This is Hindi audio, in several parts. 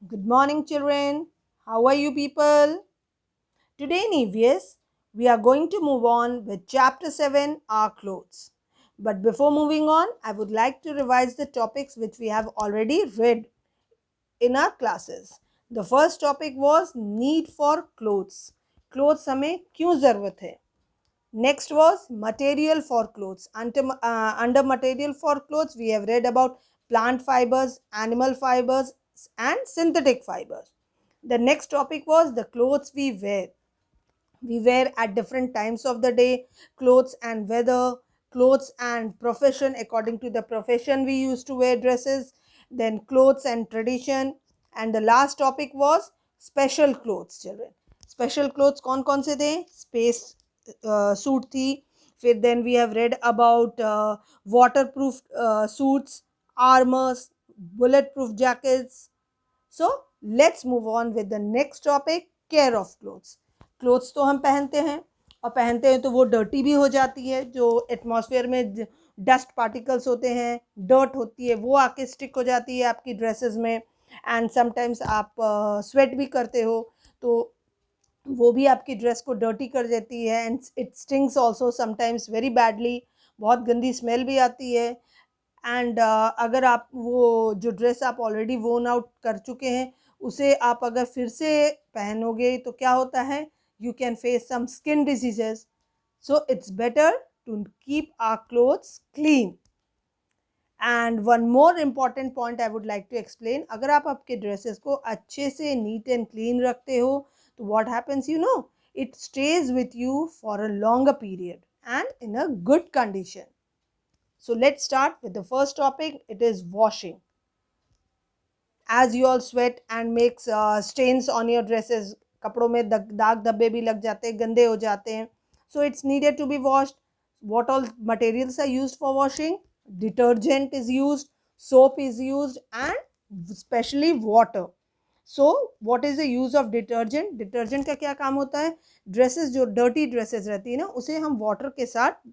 Good morning, children. How are you, people? Today in EVS, we are going to move on with Chapter 7 Our Clothes. But before moving on, I would like to revise the topics which we have already read in our classes. The first topic was need for clothes. Clothes हमें क्यों ज़रूरत है? Next was material for clothes. Under material for clothes, we have read about plant fibers, animal fibers, and synthetic fibers. The next topic was the clothes we wear. We wear at different times of the day, clothes and weather, clothes and profession. According to the profession, we used to wear dresses. Then clothes and tradition. And the last topic was special clothes, children. Special clothes कौन से थे? Space सूट थी. फिर then we have read about waterproof suits, armors, bulletproof jackets. So let's move on with the next topic, care of clothes. Clothes तो हम पहनते हैं और पहनते हैं तो वो डर्टी भी हो जाती है. जो एटमॉस्फेयर में डस्ट पार्टिकल्स होते हैं, डर्ट होती है, वो आके स्टिक हो जाती है आपकी ड्रेसेस में. एंड समटाइम्स आप स्वेट भी करते हो तो वो भी आपकी ड्रेस को डर्टी कर देती है. And it stings also sometimes very badly. बहुत गंदी स्मेल भी आती है. एंड अगर आप वो जो ड्रेस आप ऑलरेडी वोन आउट कर चुके हैं उसे आप अगर फिर से पहनोगे तो क्या होता है? You can face some skin diseases. So it's better to keep our clothes clean. And one more important point I would like to explain. अगर आप आपके ड्रेसेस को अच्छे से नीट एंड क्लीन रखते हो तो what happens you know, it stage with you for a longer period and in a good condition. So let's start with the first topic. It is washing. As you all sweat and makes stains on your dresses, कपड़ों में दाग धब्बे भी लग जाते हैं, गंदे हो जाते हैं. So it's needed to be washed. What all materials are used for washing? Detergent is used, soap is used, and especially water. So what is the use of detergent? Detergent का क्या काम होता है? ड्रेसेस जो डर्टी ड्रेसेस रहती है ना, उसे हम वाटर के साथ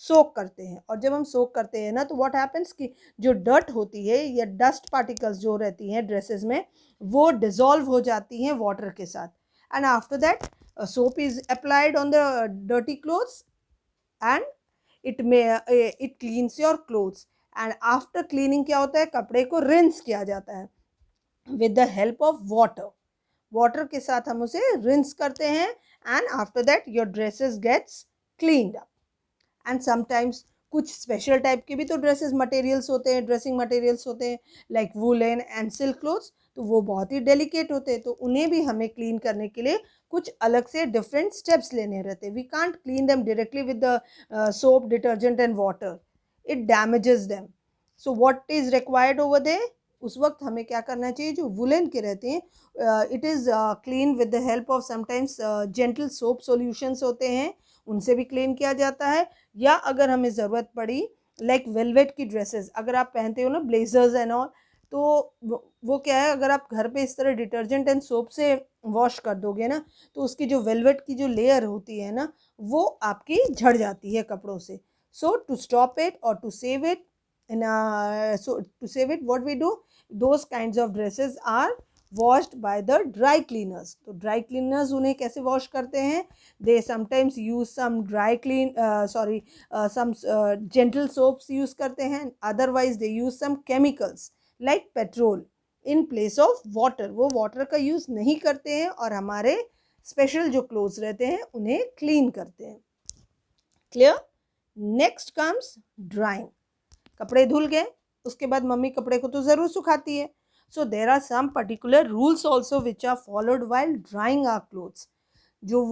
सोक करते हैं. और जब हम सोक करते हैं ना तो व्हाट हैपेंस कि जो डर्ट होती है या डस्ट पार्टिकल्स जो रहती हैं ड्रेसेस में, वो डिज़ोल्व हो जाती हैं वाटर के साथ. And after that soap is applied on the dirty clothes and it cleans your clothes. And after cleaning क्या होता है? कपड़े को रिंस किया जाता है with the help of water. Water के साथ हम उसे रिंस करते हैं and after that your dresses gets cleaned up. And sometimes कुछ स्पेशल टाइप के भी तो ड्रेसेस मटेरियल्स होते हैं, ड्रेसिंग मटेरियल्स होते हैं, like woollen and silk clothes. तो वो बहुत ही डेलिकेट होते हैं, तो उन्हें भी हमें क्लीन करने के लिए कुछ अलग से डिफरेंट स्टेप्स लेने रहते हैं. We can't clean them directly with the soap, detergent and water. It damages them. So what is required over there? उस वक्त हमें क्या करना चाहिए? जो वुलन के रहते हैं, it is clean with the help of sometimes gentle soap solutions होते हैं, उनसे भी क्लीन किया जाता है. या अगर हमें ज़रूरत पड़ी, लाइक वेलवेट की ड्रेसेस अगर आप पहनते हो ना, ब्लेजर्स एंड ऑल, तो वो क्या है, अगर आप घर पे इस तरह डिटर्जेंट एंड सोप से वॉश कर दोगे ना तो उसकी जो वेलवेट की जो लेयर होती है ना, वो आपकी झड़ जाती है कपड़ों से. सो टू स्टॉप इट और to save it, in so to save it, what we do, those kinds of dresses are washed by the dry cleaners. तो dry cleaners उन्हें कैसे wash करते हैं? They sometimes use some some gentle soaps use करते हैं. Otherwise they use some chemicals like petrol in place of water. वो water का use नहीं करते हैं और हमारे special जो clothes रहते हैं उन्हें clean करते हैं. Clear? Next comes drying. कपड़े धुल गए, उसके बाद मम्मी कपड़े को तो ज़रूर सुखाती है. So there are some particular rules also which are followed while drying our clothes. जो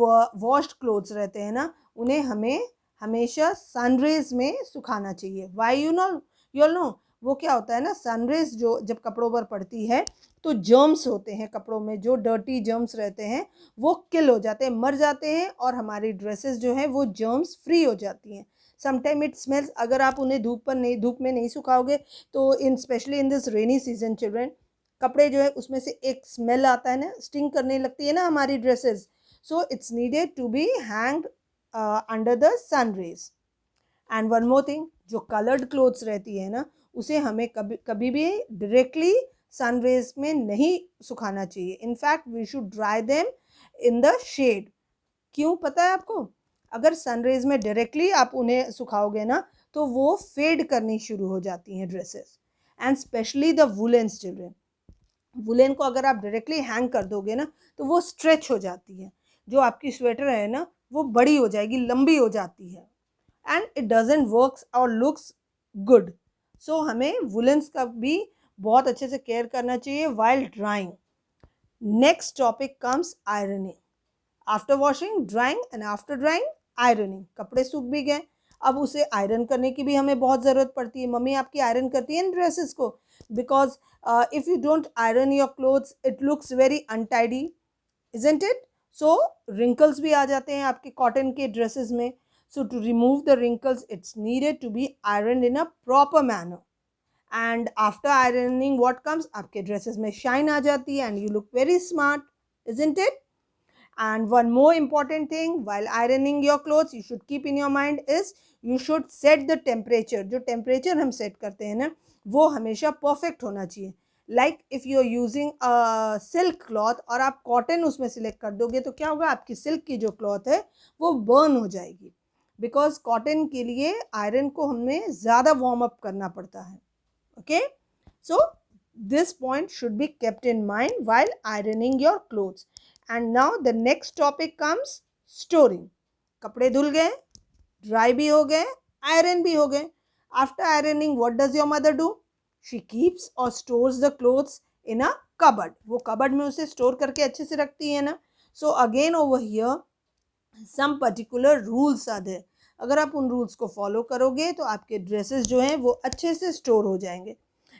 वॉश्ड क्लोथ्स रहते हैं ना, उन्हें हमें हमेशा सनरेज में सुखाना चाहिए. वाई यू नो वो क्या होता है ना, सनरेज जो जब कपड़ों पर पड़ती है तो जर्म्स होते हैं कपड़ों में, जो डर्टी जर्म्स रहते हैं वो किल हो जाते हैं, मर जाते हैं, और हमारी ड्रेसेस जो है वो जर्म्स फ्री हो जाती हैं. Sometime it smells. अगर आप उन्हें धूप में नहीं सुखाओगे तो in specially in this rainy season children, कपड़े जो है उसमें से एक स्मेल आता है ना, स्टिंग करने लगती है ना हमारी dresses. So it's needed to be hanged under the sun rays. And one more thing, जो कलर्ड क्लोथ्स रहती है ना, उसे हमें कभी भी डायरेक्टली सन रेज में नहीं सुखाना चाहिए. In fact we should dry them in the shade. क्यों पता है आपको? अगर सन रेज में डायरेक्टली आप उन्हें सुखाओगे ना तो वो फेड करनी शुरू हो जाती हैं dresses, and specially the woollens children. Woollen को अगर आप डायरेक्टली हैंग कर दोगे ना तो वो स्ट्रेच हो जाती है. जो आपकी स्वेटर है ना वो बड़ी हो जाएगी, लंबी हो जाती है, एंड इट डजंट वर्क्स और लुक्स गुड. सो हमें वुलेन्स का भी बहुत अच्छे से केयर करना चाहिए while drawing. Next topic comes ironing. After washing, drawing and after drawing ironing. कपड़े सूख भी गए, अब उसे आयरन करने की भी हमें बहुत ज़रूरत पड़ती है. मम्मी आपकी आयरन करती है इन ड्रेसेस को, because if you don't iron your clothes it looks very untidy, isn't it? So wrinkles भी आ जाते हैं आपके कॉटन के ड्रेसेस में. So to remove the wrinkles it's needed to be iron in a proper manner. And after ironing what comes, आपके ड्रेसेस में शाइन आ जाती है and you look very smart, isn't it? And one more important thing while ironing your clothes you should keep in your mind is you should set the temperature. जो temperature हम set करते हैं ना वो हमेशा perfect होना चाहिए. Like if you are using a silk cloth और आप cotton उसमें select कर दोगे तो क्या होगा, आपकी silk की जो cloth है वो burn हो जाएगी, because cotton के लिए iron को हमें ज़्यादा warm up करना पड़ता है. Okay, so this point should be kept in mind while ironing your clothes. And now the next topic comes storing. कपड़े धुल गए, ड्राई भी हो गए, आयरन भी हो गए. After ironing what does your mother do? She keeps और stores the clothes in a cupboard. वो कबर्ड में उसे स्टोर करके अच्छे से रखती है ना. So again over here some particular rules are there. अगर आप उन रूल्स को फॉलो करोगे तो आपके ड्रेसेस जो हैं वो अच्छे से स्टोर हो जाएंगे.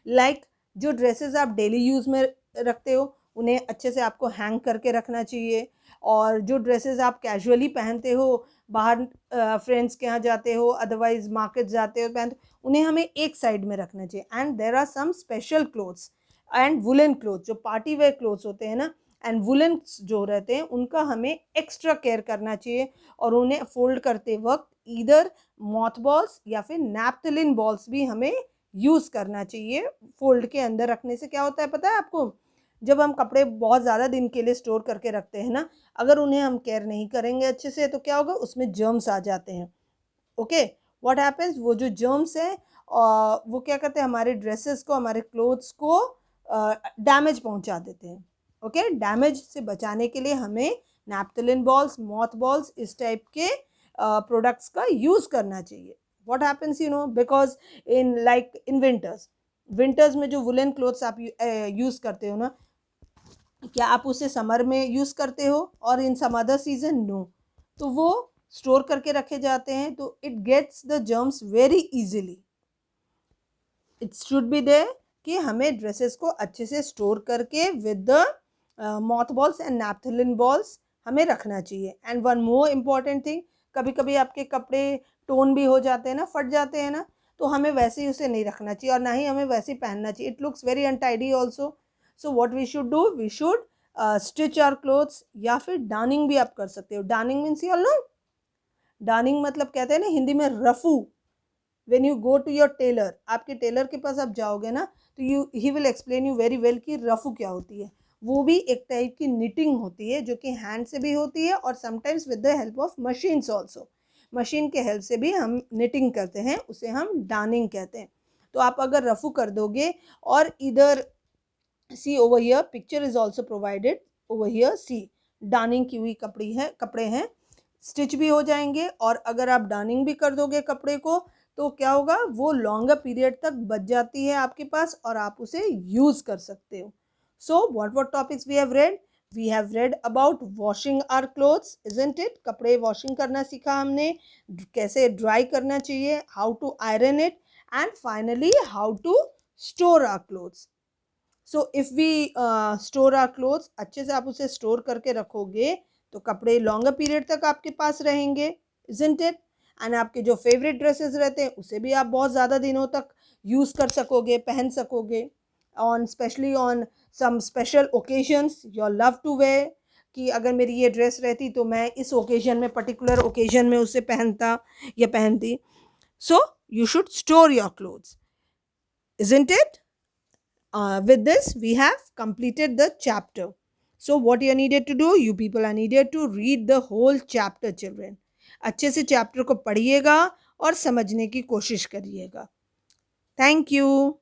लाइक जो ड्रेसेस आप डेली यूज़ में रखते हो उन्हें अच्छे से आपको हैंग करके रखना चाहिए. और जो ड्रेसेस आप कैजुअली पहनते हो, बाहर फ्रेंड्स के यहाँ जाते हो, अदरवाइज मार्केट जाते हो पहनते, उन्हें हमें एक साइड में रखना चाहिए. And there are some special clothes and woollen clothes, जो पार्टी वेयर क्लोथ्स होते हैं ना, एंड वुलन जो रहते हैं उनका हमें एक्स्ट्रा केयर करना चाहिए. और उन्हें फोल्ड करते वक्त ईदर मॉथ बॉल्स या फिर नैप्थलिन बॉल्स भी हमें यूज़ करना चाहिए. फोल्ड के अंदर रखने से क्या होता है पता है आपको? जब हम कपड़े बहुत ज़्यादा दिन के लिए स्टोर करके रखते हैं ना, अगर उन्हें हम केयर नहीं करेंगे अच्छे से तो क्या होगा, उसमें जर्म्स आ जाते हैं. ओके, व्हाट हैपेंस, वो जो जर्म्स हैं वो क्या करते हैं, हमारे ड्रेसेस को, हमारे क्लोथ्स को डैमेज पहुंचा देते हैं. ओके, डैमेज से बचाने के लिए हमें नैप्थलिन बॉल्स, मॉथ बॉल्स, इस टाइप के प्रोडक्ट्स का यूज़ करना चाहिए. What happens you know, because in winters में जो वुलन क्लोथ्स आप यूज़ करते हो ना, क्या आप उसे समर में यूज़ करते हो और in some other season? No. तो वो स्टोर करके रखे जाते हैं तो it gets the germs very easily. It should be there कि हमें ड्रेसेस को अच्छे से स्टोर करके with the moth balls and naphthalene balls हमें रखना चाहिए. And one more important thing, कभी कभी आपके कपड़े टोन भी हो जाते हैं ना, फट जाते हैं ना, तो हमें वैसे ही उसे नहीं रखना चाहिए और ना ही हमें वैसे ही पहनना चाहिए. It looks very untidy also. So what we should do, we should stitch our clothes, या फिर डार्निंग भी आप कर सकते हो. Darning means you all know, darning मतलब कहते हैं ना हिंदी में रफू. When you go to your tailor, आपके टेलर के पास आप जाओगे ना तो he will explain you very well कि रफू क्या होती है. वो भी एक टाइप की निटिंग होती है जो कि हैंड से भी होती है और sometimes with the help of machines also. Machine के हेल्प से भी हम निटिंग करते हैं, उसे हम डार्निंग कहते हैं. तो आप अगर रफू कर दोगे, और इधर see over here picture is also provided over here, see darning की हुई कपड़े हैं, स्टिच भी हो जाएंगे. और अगर आप डार्निंग भी कर दोगे कपड़े को तो क्या होगा, वो लॉन्गर पीरियड तक बच जाती है आपके पास और आप उसे यूज़ कर सकते हो. So what topics we have read? We have read about washing our clothes, isn't it? कपड़े वॉशिंग करना सीखा हमने, कैसे ड्राई करना चाहिए, how to iron it, and finally how to store our clothes. So if we store our clothes, अच्छे से आप उसे स्टोर करके रखोगे तो कपड़े लॉन्गर पीरियड तक आपके पास रहेंगे, इजंट इट? एंड आपके जो फेवरेट ड्रेसेस रहते हैं उसे भी आप बहुत ज़्यादा दिनों तक यूज़ कर सकोगे, पहन सकोगे. On specially on some special occasions your love to wear, कि अगर मेरी ये ड्रेस रहती तो मैं इस ओकेजन में, पर्टिकुलर ओकेजन में उसे पहनता या पहनती. So you should store your clothes, isn't it? with this, we have completed the chapter. So what you are needed to do? You people are needed to read the whole chapter, children. अच्छे से चैप्टर को पढ़िएगा और समझने की कोशिश करिएगा. Thank you.